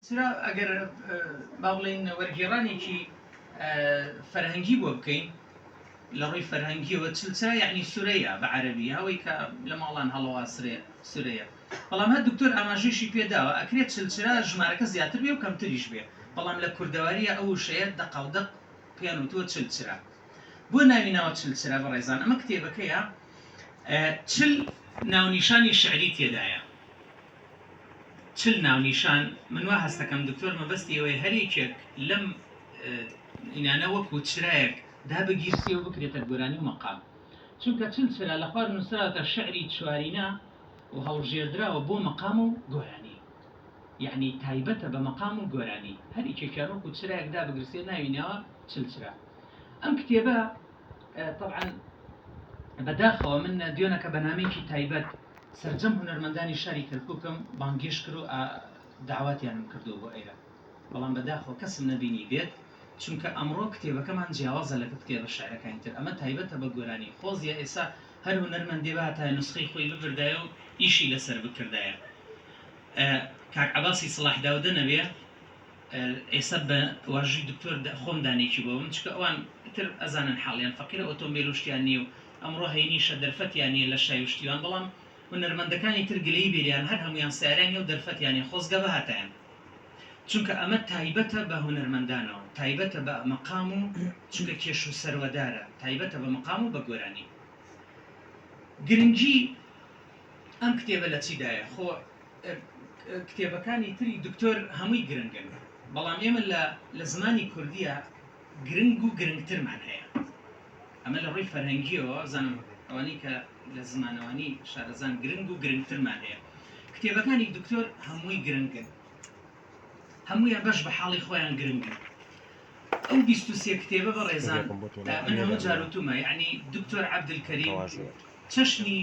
سرا ئەگەر با بڵێن وەرگێڕانێکی فەرهەنگی بۆ بکەین لە ڕووی فەرهەنگیەوە چلچرا یعنی سورەیە بە عەرەبی ئەوەی کە لە ماڵان هەڵەوا سورەیە بەڵام هەر دکتۆر ئاماژەیەشی پێداوە ئەکرێت چلچرا ژمارەکە زیاتر بێ و کەمتریش بێ بەڵام لە کوردەواریە ئەو شەیە دەقەودەق پێیان وتووە چلچرا بۆ ناوی ناوە چلچرا بەڕێزان ئەمە کتێبەکەیە چل ناونیشانی شعری تێدایە چل ناونیشان من وا هەستەکەم دکتۆر مەبەستی ئەوەی هەرێکێک لەم ئینانە وەکو چرایەک دابگیرسی و بکرێتە گۆرانی و مەقام چونکە چل چرا لە خوار نووسراتە شعری چوارینە و هەڵژێردراوە بۆ مەقام و گۆرانی یعنی تایبەتە بە مەقام و گۆرانی هەریکێکیان وەکو چرایەک دابگرسێ ناوینەوە چل چرا ئەم کتێبە طبعا بەداخەوە من دوێنەکە بەنامەیەکی تایبەت سەرجەم هونەرمەندانی شاری کەرکووکم بانگێش کرد و داواتیانم کردو بۆ ئێرە بەڵام بەداخەوە کەسم نەبینی بێت چونکە ئەمڕۆ کتێبەکەمان جیاوازە لە کتێبە شاعرەکانی تر ئەمە تایبەتە بە گۆرانی خۆزیە ئێستا هەر هونەرمەندێ باتە نسخەی خۆی ببردایە و ئیشی لەسەر بکردایە کاک عەباسی سڵاح داودە نەبێ ئێستا بە واژووی دکتۆر خۆم دانێکی بۆم چکە ئەوان تر ئەزانن حاڵیان فەقیرە ئۆتۆمبیل وشتیان نییە و ئەمڕۆ هەینیشە دەرفەتیان نیە لە شای وشتیوان بەڵام هونەرمەندەکانی تر گلەی بێریان هەر هەمویان سیارانی و دەرفەتیانی خۆزگە بەهاتیان چونکە ئەمە تایبەتە بە هونەرمەندانەوە تایبەتە بە مەقام و چونکە کێش و سەروەدارە تایبەتە بە مەقام و بە گۆرانی گرنگی ئەم کتێبە لە چیدایە خۆ کتێبەکانی تری دکتۆر هەمووی گرنگن بەڵام ئێمە لە زمانی کوردیە گرنگ و گرنگترمان هەیە ئەمە لە ڕووی فەرهەنگیەوە زانم ئەوانەی کە لە زمانەوانی شارەزان گرنگ و گرنگترمان هەیە کتێبەکانی دکتۆر هەمووی گرنگن هەموویان بەش بە حاڵی خۆیان گرنگن ئەو 23 کتێبە بەڕێزان من هەموو جاروتومە یعنی دکتۆر عەبدولکەریم چەشنی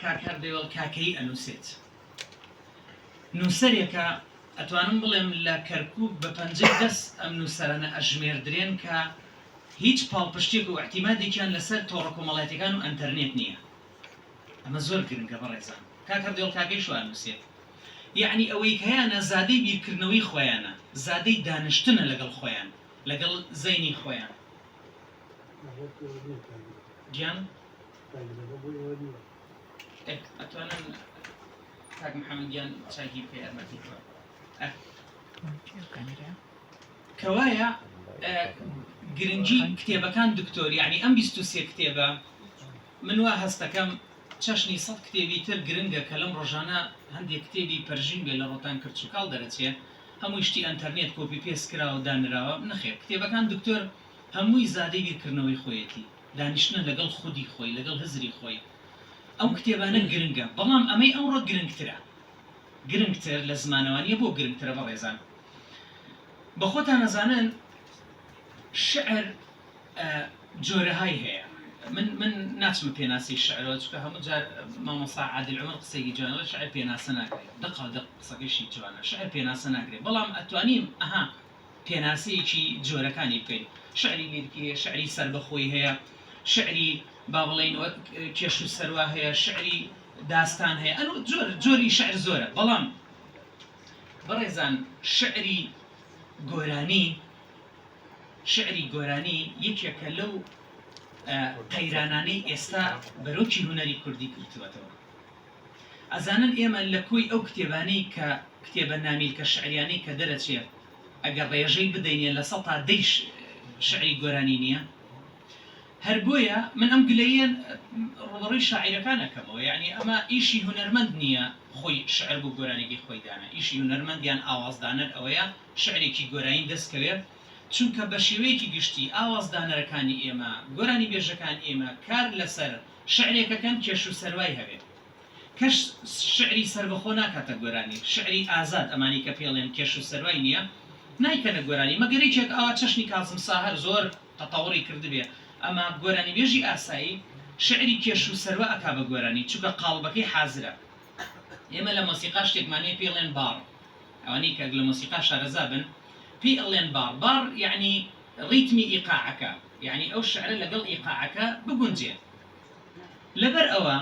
کاکەر دێوەڵ کاکەی ئەنووسێت نووسەرێکە ئەتوانم بڵێم لە کەرکووک بە پەنجەی دەست ئەم نووسەرانە ئەژمێردرێن کە هیچ پاڵپشتێک و احتیمادێکیان لەسەر تۆڕە کۆمەڵایەتیەکان و ئەنتەرنێت نییە ئەمە زۆر گرنگە بەڕێزان کاکەر دێوڵ کاکەی شو ئەنووسێت یعنی ئەوەی هەیەە زادەی بیرکردنەوەی خۆیانە زادەی دانیشتنە لەگەڵ خۆیان لەگەڵ زەینی خۆیان گیان ئەتوانن کاک محەممەدیان چاکی پێ ئەرمەتی کەوایە گرنگی کتێبەکان دکتۆر یعنی ئەم 23 کتێبە من وا هەستەکەم چەشنی 100 کتێبی تر گرنگە کە لەم ڕۆژانە هەندێک کتێبی پەرژین بێ لە ڕۆتان کردچکاڵ دەرەچێت هەمووی شتی ئەنتەرنێت کۆپی پێست کراوە دانراوە نەخێ کتێبەکان دکتۆر هەمووی زادەی بیرکردنەوەی خۆیەتی دانیشتنە لەگەڵ خودی خۆی لەگەڵ هزری خۆی ئەو کتێبانە گرنگە بەڵام ئەمەی ئەوڕۆ گرنگترە گرنگتر لە زمانەوانیە بۆ گرنگترە بەڕێزان بە خۆتان نەزانن شعر جۆرەهای هەیە من ناچم پێناسی شعرەوە چکە هەموو جار مامۆستا عادل عومەر قسەیەکی جوانەوە شعر پێناسە ناکرێت دەق قسەکەشی جوانە شعر پێناسە ناکرێت بەڵام ئەتوانین پێناسەیەکی جۆرەکانی بکەین شعری لیرکی هەیە شعری سەربەخۆی هەیە شعری با بڵێن کێش و سەروا هەیە شعری داستان هەیە ئەنو جۆری شعر زۆرە بەڵام بەڕێزان شعری گۆرانی یەکێکە لەو قەیرانانەی ئێستا بەرەوکی هونەری کوردی کردووەتەوە ئەزانن ئێمە لە کۆی ئەو کتێبانەی کە کتێبە نامیلکە شعریانەی کە دەرەچێت ئەگەر ڕێژەی بدەینێ لە 100 تا 10 شعری گۆرانی نییە هەر بۆیە من ئەم گلەیەن ڕۆڵەڕووی شاعیرەکانەکەمەوە یعنی ئەمە ئیشی هونەرمەند نییە خۆی شعر بۆ گۆرانێکی خۆی دانا ئیشی هونەرمەندیان ئاوازدانەر ئەوەیە شعرێکی گۆرانی دەستکەوێت چونکە بە شێوەیەکی گشتی ئاوازدانەرەکانی ئێمە گۆرانی بێژەکان ئێمە کار لەسەر شعرێکەکەن کێش و سەروای هەبێت کەش شعری سەربەخۆ ناکاتە گۆرانی شعری ئازاد ئەمانی کە پێڵێن کێش و سەروای نییە نایکەنە گۆرانی مەگەریچێک ئاوا چەشنی کازم ساهەر زۆر تەتەوڕی کردبێ ئەمە گۆرانی بێژی ئاسایی شعری کێش و سەروا ئەکا بە گۆرانی چونکە قاڵبەکەی حازرە ئێمە لە مۆسیقا شتێکمانەیە پێڵێن باڕ ئەوانەی کە لە مۆسیقا شارەزا بن پێی ئەڵێن باڕ یعنی ڕیتمی ئیقاعەکە یعنی ئەو شعرە لەگەڵ ئیقاعەکە بگونجێت لەبەر ئەوە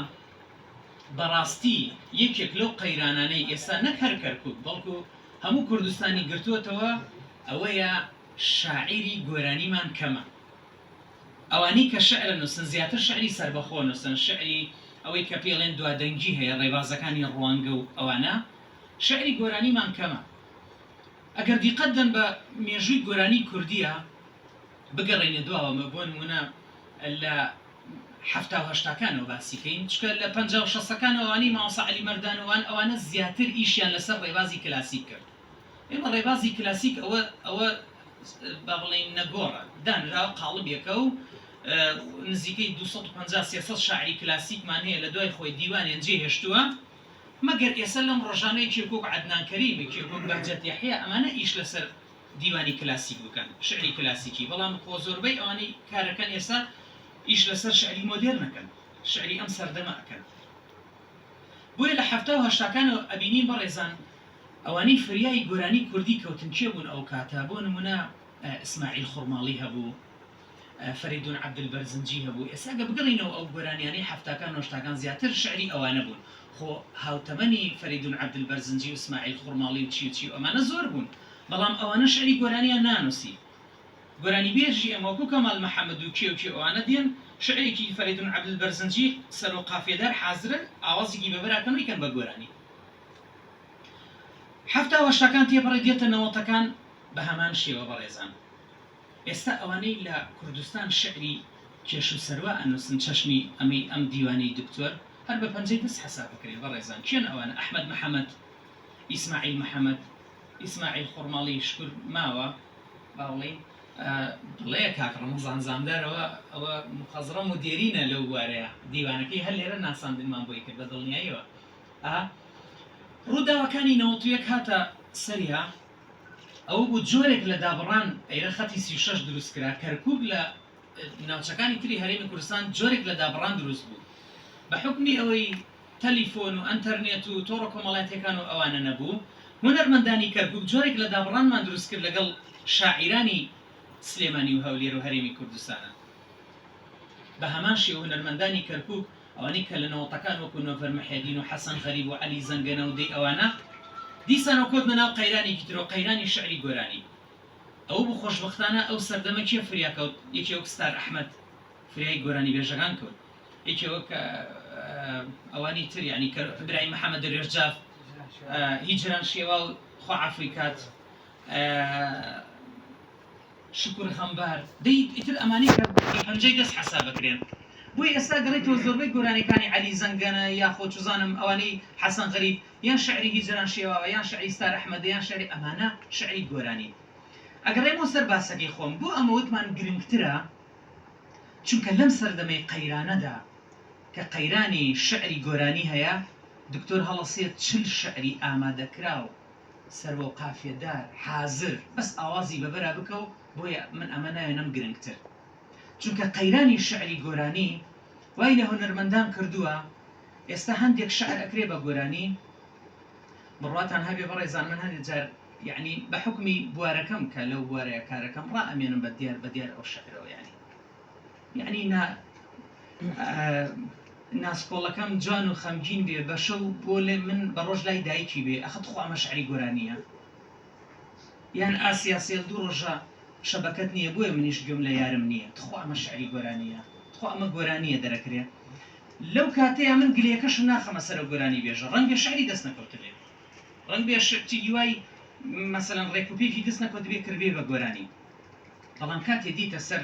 بەڕاستی یەکێک لەو قەیرانانەی ئێستا نەک هەر کەرکووک بەڵکو هەموو کوردستانی گرتووەتەوە ئەوەیە شاعیری گۆرانیمان کەمە. ئەوانەی کە شعر نووسن زیاتر شعری سربەخۆ نووسن، شعری ئەوەی کە پێڵێن دوادەنگی هەیە، ڕێبازەکانی ڕوانگە و ئەوانە، شعری گۆرانیمان کەمە. ئەگەر دیقەت دەن بە مێژووی گۆرانی کوردیە بگەڕێنە دواوە بۆ نمونە لە 1970ەکانەوە باسیکەین، چکە لە 50-60ەکانەوە ئەوانەی مامۆستا عەلی مەردانەوان ئەوانە زیاتر ئیشیان لەسەر ڕێبازی کلاسیک کرد. ئێمە ڕێبازی کلاسیک ئەوە با بڵێن نەگۆڕە دانراوە قاڵبێکە و نزیکەی 250-300 شاعری کلاسیکمان هەیە لە دوای خۆی دیوانیان جێهێشتووە، مەگەر ئێستا لەم ڕۆژانەی کێکۆک عەدنان کەریمی، کێکۆک بەهجەت یەحیا، ئەمانە ئیش لەسەر دیوانی کلاسیک بکەن، شعری کلاسیکی. بەڵام خۆ زۆربەی ئەوانەی کارەکەن ئێستا ئیش لەسەر شعری مۆدێرنەکەن، شعری ئەم سەردەمە ئەکەن. بۆیە لە 1970ەکانەوە ئەبینین بەڕێزان ئەوانەی فریای گۆرانی کوردی کەوتن کێ بوون ئەو کاتە؟ بۆ نمونە ئیسماعیل خوڕماڵی هەبوو، فەریدون عەبدولبەرزنجی هەبوو. ئێستا گە بگەڕینەوە ئەو گۆرانیانەی 70ەکان زیاتر شعری ئەوانە بوون. خۆ هاوتەمەنی فەریدون عەبدولبەرزنجی و ئیسماعیل خوڕماڵی و چی و ئەمانە زۆر بوون، بەڵام ئەوانە شعری گۆرانیان نانووسی. گۆرانی بێژی ئەمە وەکو کەمال مەحەممەد و کێ ئەوانە دێن شعرێکی فەریدون عەبدولبەرزنجی سەر و قافیەدار حازرن ئاوازێکی بەبەراکەن و یکەن بە گۆرانی. 70ەکان تێپەڕی دێتە 90ەکان بە هەمان شێوە بەڕێزان. ئێستا ئەوانەی لە کوردستان شعری کێش و سەروا ئەنووسن چەشنی ئەم دیوانەی دکتۆر هەر بە پەنجەی دەست حەساب بکرێن بەڕێزان. چێن ئەوانە؟ ئەحمەد مەحەممەد، ئیسماعیل مەحەممەد، ئیسماعیل خوڕماڵی شکر ماوە باوڵێ بڵێ کاک ڕەمەزان زامدارەوە ئەوە مخەزڕە مدێرینە لەو وارەیە دیوانەکەی هەر لێرە ناساندنمان بۆی کرد بە دڵنیاییەوە. ڕووداوەکانی 91 هاتە سەریا ئەوە بوو جۆرێک لە دابڕان ئەیرە خەتی 36 دروست کرا. کەرکووک لە ناوچەکانی تری هەرێمی کوردستان جۆرێک لە دابڕان دروست بوو بە حکمی ئەوەی تەلیفۆن و ئەنتەرنێت و تۆڕە کۆمەڵایەتیەکان و ئەوانە نەبوو. هونەرمەندانی کەرکووک جۆرێک لە دابڕانمان دروست کرد لەگەڵ شاعیرانی سلێمانی و هەولێر و هەرێمی کوردستانە. بە هەمان شێوە هونەرمەندانی کەرکووک ئەوانەی کە لە نەوەتەکان وەکو نۆڤەر مەحێدین و حەسەن غەریب و عەلی زەنگەنە و دەی ئەوانە دیسانەوە کۆتنە ناو قەیرانێکی ترۆ قەیرانی شعری گۆرانی. ئەو بوو خۆشبەختانە ئەو سەردەمە کێ فریا کەوت؟ یەکێ وەک ستار ئەحمەد فریای گۆرانی بێژەکان کەوت، یەکێ وەک ئەوانی تر یعنی ئیبراهیم محەممەد رێژجاف هیجران شێوا و خوا عەفوی کات، شکر خەمبار ئیتر ئەمانەی کە پەنجەی دەست حەساب بکرێن. بۆی ئێستا گەڕێتەوە زۆربەی گۆرانیەکانی عەلی زەنگەنە یاخۆ چوزانم ئەوانەی حەسەن غەریب یان شعری هیجران شێواوە یان شعری ستار ئەحمەد یان شعری ئەمانە شعری گۆرانی. ئەگەڕێمەوە سەر باسەکەی خۆم بۆ ئەمە وتمان گرنگترە چونکە لەم سەردەمەی قەیرانەدا کە قەیرانی شعری گۆرانی هەیە دکتۆر هەڵەسێت 40 شعری ئامادەکراو سەرۆ قافیەدار حازر بەس ئاوازی بەبەرا بکە و بۆیە من ئەمە ناوێنم گرنگتر. چونکە قەیرانی شعری گۆرانی وای لە هونەرمەندان کردووە ئێستا هەندێک شعر ئەکرێ بە گۆرانی بڕواتان هەبێ بەڕێزان من هەندێک جار یعنی بە حکمی بوارەکەم کە لەو بوارەیە کارەکەم ڕائەمێنم بە دیار ئەو شعرەوە یعنی ناسکۆڵەکەم جوان و خەمگین بێ بە شەو بۆ لێ من بە ڕۆژ لای دایکی بێ ئەخەت خۆ ئەمە شعری گۆرانیە یان ئاسیا سێل دوو ڕۆژە شەبەکەت نییە بۆیە منیش گوێم لە یارم نییە تخوا ئەمە شعری گۆرانیە تخوا ئەمە گۆرانیە دەرەکرێ. لەو کاتەیە من گلێکەشم ناخەمە سەر گۆرانی بێژە ڕەنگ بێ شعری دەست نەکەوتبێ ڕەنگ بێ دوای مەسەلەن ڕێکوپێکی دەست نەکەوت بێ کردبێ بە گۆرانی. بەڵام کاتێ دیتە سەر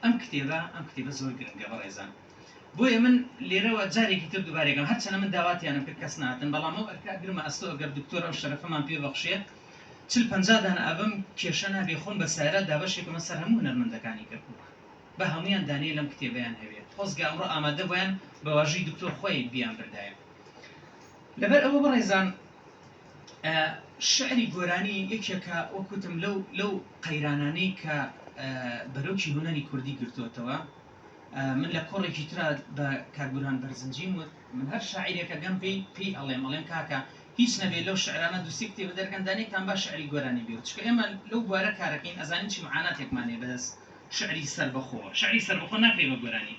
ئەم کتێبە زۆر گرنگە بەڕێزان. بۆیە من لێرەوە جارێکی تر دووبارێکم هەرچەنە من داواتیانم کرد کەس ناتن بەڵام ئەو ئەرکاگرمە ئەستۆ ئەگەر دکتۆر ئەو شەرەفەمان پێ بەخشێت 40-50 دانە ئەبم کێشە نابێ خۆم بە سایرە دابەشێکمە سەر هەموو هونەرمەندەکانی کەرکووک بە هەمویان دانێ لەم کتێبەیان هەوێت خۆزگە ئەمڕۆ ئامادە بۆیان بە واژەی دکتۆر خۆی بیان بردایە. لەبەر ئەوە بەڕێزان شعری گۆرانی یەکێکە وەکوتم لەو قەیرانانەی کە بەرەوکی هونەری کوردی گرتووەتەوە. من لە کۆڕێکی ترا بە کاکبورهان بەرزنجیم وت من هەر شاعیرێکە گەم پێی ئەڵێم کاکە هیچ نەبێت لەو شعرانە دووسی کتێبە دەرگەندانێکتان با شعری گۆرانی بێت چکە ئێمە لەو بوارە کارەکەین ئەزانین چی معاناتێکمانێ بەدەست شعری سەربەخۆ ناکرێ بە گۆرانی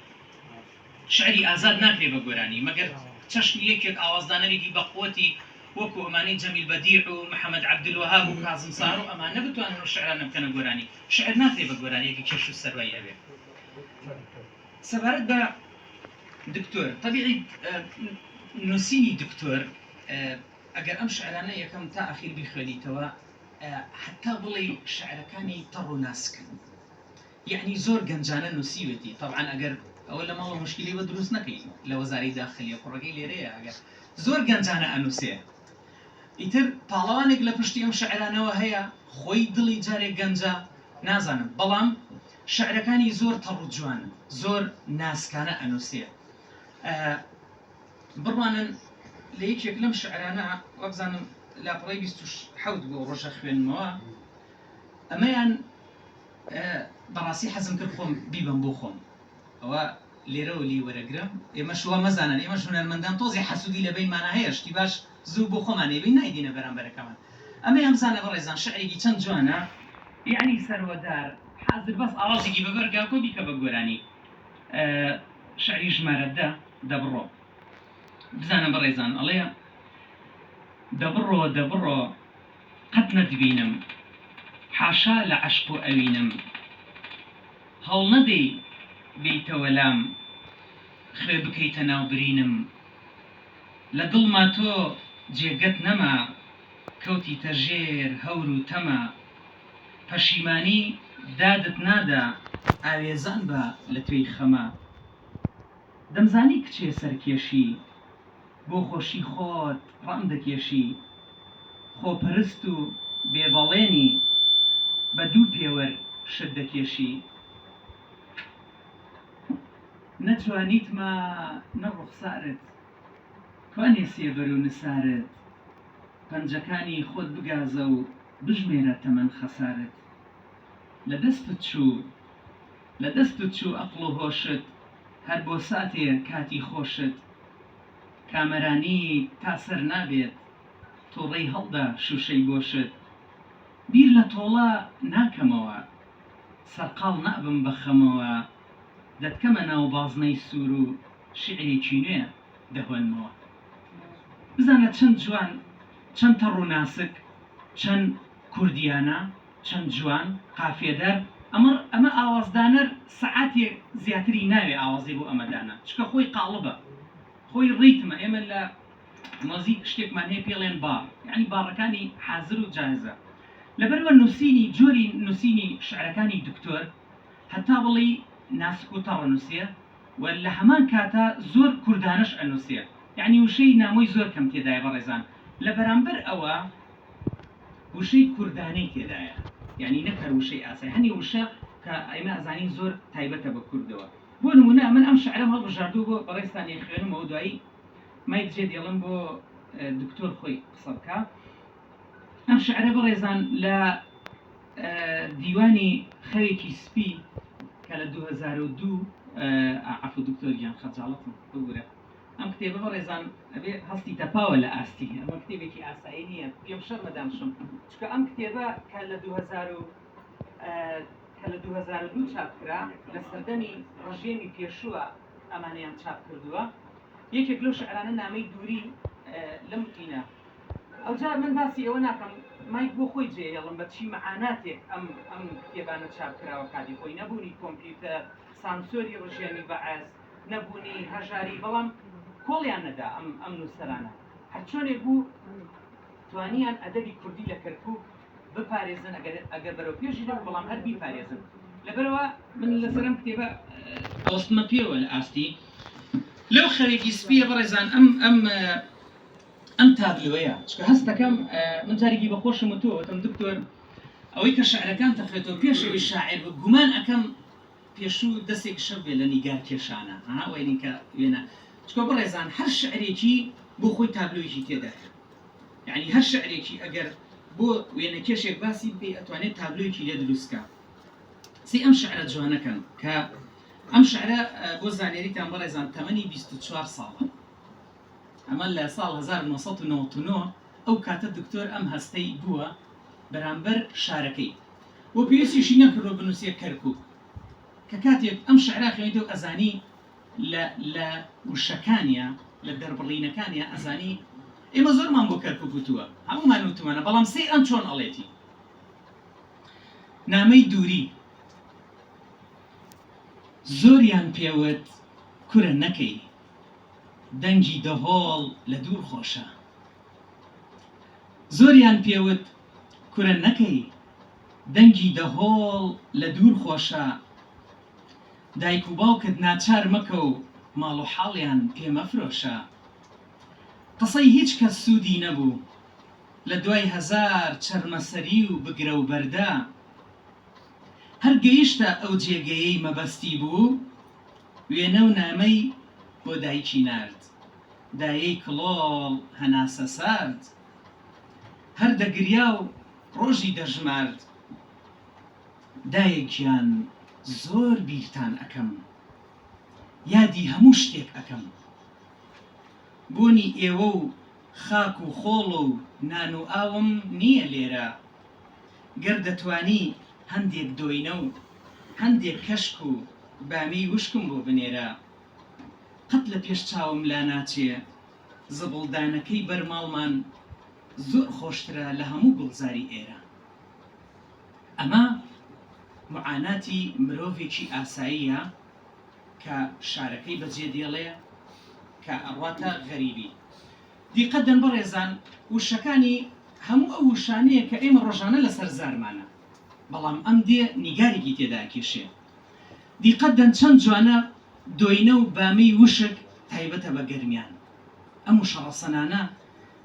شعری ئازاد ناکرێ بە گۆرانی مەگەر چەشنی یەکێک ئاوازدانەرێکی بەقوەتی وەکو ئەمانەی جەمیل بەدیع و محەممەد عەبدولوەهاب و کازم ساڕ و ئەمانە بتوانن شعرانە بکەنە گۆرانی. شعر ناکرێ بە گۆرانیەکی کێش و سەروایی هەبێ. سەبارەت بە دکتۆر طبیعی نووسینی دکتۆر ئەگەر ئەم شعرانە یەکەم تا ئەخیر بیخوێنیتەوە حتا بڵێ شعرەکانی تەڕ و ناسکن، یعنی زۆر گەنجانە نووسیوێتی. طبعا ئەگەر ئەوە لە ماڵە مشکلی بە دروست نەکەی لە وەزارەی داخلیە کوڕەکەی لێرەیە ئەگەر زۆر گەنجانە ئەنووسێ. ئیتر پاڵەوانێک لە پشتی ئەم شعرانەوە هەیە خۆی دڵی جارێک گەنجە نازانم، بەڵام شعرەکانی زۆر تەڕ و جوانن، زۆر ناسکانە ئەنووسێ. بڕوانن لە یەکێک لەم شعرانە وەبزانم لاپەڕی 27 بۆ ڕۆژە خوێنمەوە، ئەمەیان بەڕاستی حەزم کرد خۆم بیبم بۆ خۆم، ئەوە لێرەوە لی وەرەگرم. ئێمەش وە مەزانن، ئێمەش هونەرمەندان تۆزی حەسوودی لە بینمانە هەیە، شتی باش زوو بۆ خۆمان ێبین نایدینە بەرامبەرەکەمان. ئەمە ئەمزانە بەڕێزان شعرێکی چەند جوانە، یعنی سەروەدار حاضر بەس ئاوازێکی بەبەرگاکۆ بیکە بە گۆرانی. شعری ژمارە دەبڕۆ بزانە بەڕێزان ئەڵێ دەبڕۆ دەبڕۆ قەت نەدبینم حاشا لە عەشق و ئەوینم، هەوڵ نەدەی بیتەوە لام خوێ بکەیتە ناوبرینم، لە دڵما تۆ جێگەت نەما کەوتیتە ژێر هەور و تەما، پەشیمانی دادت نادا ئاوێزان بە لە توێی خەما، دەمزانی کچێ سەرکێشی بۆ خۆشی خۆت ڕەم دەکێشی، خۆپەرست و بێبەڵێنی بە دوو پێوەر شت دەکێشی، نەتوانیتمە نەڕوخسارت توانێ سێبەر و نسارت، پەنجەکانی خۆت بگازە و بژمێرە تەمەن خەسارت، لە دەستت چوو ئەقڵ و هۆشت هەر بۆ ساتێ کاتی خۆشت، کامەرانی تا سەر نابێت تۆڕەی هەڵدا شوشەی گۆشت، بیر لە تۆڵە ناکەمەوە سەرقاڵ نابم بەخەمەوە، دەتکەمە ناو بازنەی سوور و شعرێکی نوێ دەهۆنمەوە. بزانە چەند جوان، چەند تەڕ و ناسک، چەند کوردیانە، چەند جوان قافێدار. ئەمە ئاوازدانەر سەعاتێک زیاتری ناوێ ئاوازی بۆ ئەمەدانە، چکە خۆی قاڵبە، خۆی ڕیتمە. ئێمە لە مۆزیک شتێکمان هەیە پێڵێن بار، یعنی باڕەکانی حازر و جایزە. لەبەرەوە نووسینی جۆری نووسینی شعرەکانی دکتۆر هەتا بڵی ناسک و تەڕ نووسێ و لە هەمان کاتە زۆر کوردانش ئەنووسێ، یعنی وشەی نامۆی زۆر کەم تێدایە بەڕێزان. لە بەرامبەر ئەوە وشەی کوردانەی تێدایە، یعنی نەکەر وشەی ئاسایی، هەنی وشە کە ئێمە ئەزانین زۆر تایبەتە بە کوردەوە. بۆ نمونە من ئەم شعرەم هەڵبژاردوو بۆ بەڕێستانی خوێنمەوە، دوایی مای بجێ دێڵم بۆ دکتۆر خۆی قسە بکە. ئەم شعرە بەڕێزان لە دیوانی خەوێکی سپی کە لە 2002 عەفو دکتۆر گیان خەجاڵەتم بگورە، ئەم کتێبە بەڕێزان ئەبێ هەستی تەپاوە لە ئاستی، ئەمە کتێبێکی ئاسایی نییە، پێم شەر مەدامشم، چکە ئەم کتێبە کە لە 2002 چاپکرا لە سەردەمی ڕژێمی پێشووە ئەمانەیان چاپ کردووە. یەکێک لەو شعرانە نامەی دووری لەم تینە. ئەوجا من باسی ئەوە ناکەم، مایک بۆ خۆی جێهێڵم بە چی مەعاناتێک ئەم کتێبانە چاپکراوە کاتی خۆی، نەبوونی کۆمپیوتەر، سانسۆری ڕژێمی بەعەز، نەبوونی هەژاری، بەڵام کۆڵیان نەدا ئەم نووسەرانە. هەر چۆنێک بوو توانیان ئەدەبی کوردی لە کەرکووک بپارێزن، ئەگەر بەرەو پێشی دەبوو بەڵام هەر بیپارێزن. لەبەرەوە من لەسەر ئەم کتێبە ئەوستمە پێوە لە ئاستی. لەو خەوێکی سپیە بەڕێزان ئەم تابلوەیە، چکە هەستەکەم من جارێکی بەخۆشم وتم دکتۆر ئەوەی کە شعرەکان تەخێتەوە پێشەوەی شاعر بە گومان ئەەکەم پێشوو دەستێک شەو بێ لە نیگار کێشانە وێنی کە وێنە، چکە بەڕێزان هەر شعرێکی بۆ خۆی تابلۆیەکی تێدایە، یعنی هەر شعرێکی ئەگەر بۆ وێنە کێشێک باسی بێ ئەتوانێت تابلۆیەکی لێ دروستکە. سی ئەم شعرە جوانەکەن کە ئەم شعرە بۆ زانێریتان بەڕێزان تەمەنی 24 ساڵە، ئەمە لە ساڵ 1999 ئەو کاتە دکتۆر ئەم هەستەی بووە بەرامبەر شارەکەی بۆ پێویستیشی نەکردۆ بنووسێ کەرکووک، کە کاتێک ئەم شعرا خوێنیتەوە ئەزانی لە وشەکانیە لە دەربڕینەکانیە ئەزانی ئێمە زۆرمان بۆ کەرکوب وتووە هەمومان وتمانە بەڵام سێ ئەم چۆن ئەڵێتی نامەی دووری زۆریان پێوت کورە نەکەی دەنگی دەهۆڵ لە دوور خۆشە زۆریان پێوت کورە نەکەی دەنگی دەهۆڵ لە دوور خۆشە دایک و باوکت ناچار مەکە و ماڵ و حاڵیان پێمەفرۆشە قسەی هیچ کەس سوودی نەبوو لە دوای هەزار چەرمەسەری و بگرە و بەردە هەر گەیشتە ئەو جێگەیەی مەبەستی بوو وێنە و نامەی بۆ دایکی نارد دایەی کڵۆڵ هەناسە سارد هەر دەگریا و ڕۆژی دەژمارد دایەکیان زۆر بیرتان ئەەکەم یادی هەموو شتێک ئەەکەم بۆنی ئێوە و خاک و خۆڵ و نان و ئاوم نییە لێرە گەر دەتوانی هەندێک دۆینە و هەندێک کەشک و بامی وشکم بۆ بنێرە قەت لە پێش چاوم لا ناچێ زەبڵدانەکەی بەرماڵمان زۆر خۆشترە لە هەموو گوڵزاری ئێرە ئەمە معاناتی مرۆڤێکی ئاساییە کە شارەکەی بەجێ دێڵێ کە ئەڕواتە غەریبی دیقەت دەن بەڕێزان وشەکانی هەموو ئەو وشانەیە کە ئێمە ڕۆژانە لەسەر زارمانە بەڵام ئەم دێ نیگارێکی تێدا کێشێ دیقەت دەن چەند جوانە دۆینە و بامەی وشک تایبەتە بە گەرمیان ئەم وشە ڕەسەنانە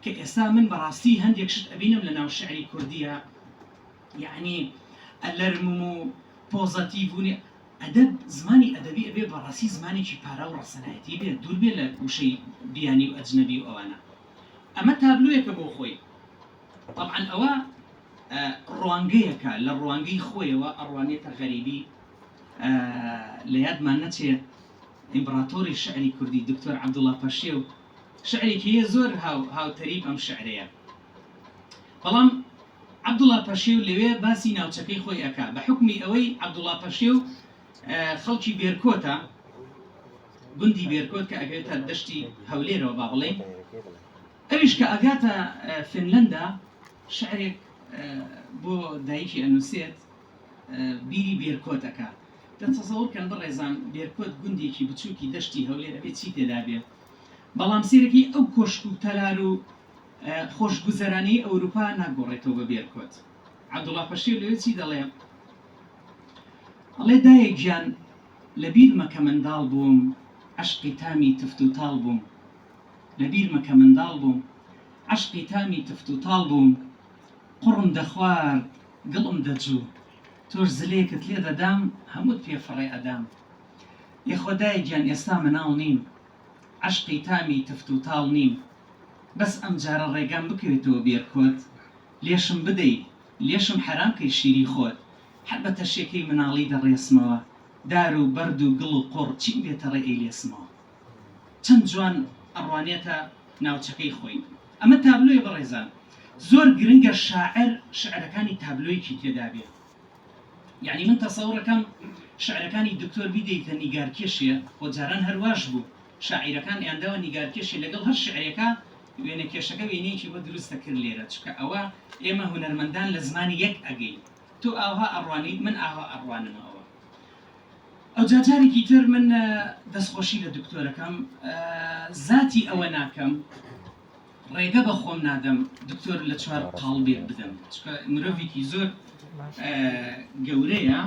کە ئێستا من بەڕاستی هەندێک شت ئەبینم لە ناو شعری کوردیە یعنی ئەلەرمم و پۆزەتیڤونی ئەدەب زمانی ئەدەبی ئەبێ بەڕاستی زمانێکی پارە و ڕەسەنایەتی بێت دوور بێ لە وشەی بیانی و ئەجنەبی و ئەوانە ئەمە تابلوویەکە بۆ خۆی طبعا ئەوە ڕوانگەیەکە لە ڕوانگەی خۆیەوە ئەڕوانێتە غەریبی لە یادمان نەچێ ئیمپراتۆری شعری کوردی دکتۆر عەبدوڵڵا پەشێو شعرێکی هەیە زۆر هاوتەریب ئەم شعرەیە بەڵام عەبدوڵڵا پەشێو لەوێ باسی ناوچەکەی خۆی ئەکا بە حکمی ئەوەی عەبدوڵڵا پەشێو خەڵکی بێرکۆتە گوندی بێرکۆت کە ئەگەوێتە دەشتی هەولێرەوە با بڵێ ئەویش کە ئەگاتە فنلەندا شعرێک بۆ دایکی ئەنووسێت بیری بێرکۆتەکە دەتەسەوڕکەن بڕێزان بێرکۆت گوندێکی بچووکی دەشتی هەولێرە بێت چی تێدا بێت بەڵام سیرەکی ئەو کۆشک و تەلار و خۆشگوزەرانی ئەوروپا ناگۆڕێتەوە بە بێرکۆت عەبدوڵڵا پەشێو لەوێ چی دەڵێ ئەڵێ دایەک گیان لەبیر مەکە منداڵ بووم عەشقی تامی تفت و تاڵ بووم لەبیر مەکە منداڵ بووم عەشقی تامی تفت و تاڵ بووم قوڕم دەخوارد گڵم دەجوو تۆش زلێکت لێ دەدام هەمووت پێفڕێ ئەدام یەخۆ دایەک گیان ئێستا مناڵ نیم عەشقی تامی تفت و تاڵ نیم بەس ئەم جارە ڕێگام بکەوێتەوە بێرکۆت لێشم بدەی لێشم حەرام کەی شیری خۆت هەر بە تەشێکەی مناڵی دەڕێسمەوە دار و بەرد و گڵ و قوڕ چیم بێتە ڕێ ئەیلێسمەوە چەند جوان ئەڕوانێتە ناوچەکەی خۆی ئەمە تابلۆی بەڕێزان زۆر گرنگە شاعر شعرەکانی تابلۆیەکی تێدا بێت یعنی من تەسەوڕەکەم شعرەکانی دکتۆر بیدەیتە نیگارکێشیە خۆ جاران هەرواش بوو شاعیرەکان یانداوە نیگارکێشی لەگەڵ هەر شعرەکە وێنە کێشەکە وێنەیەکی بۆ دروستە کرد لێرە چکە ئەوە ئێمە هونەرمەندان لە زمانی یەک ئەگەین تۆ ئاها ئەڕوانیت من ئاها ئەڕوانمەوە ئەو جارێکی تر من دەستخۆشی لە دکتۆرەکەم زاتی ئەوە ناکەم ڕێگە بە خۆم نادەم دکتۆر لە چوار قاڵبێت بدەم چکە مرۆڤێکی زۆر گەورەیە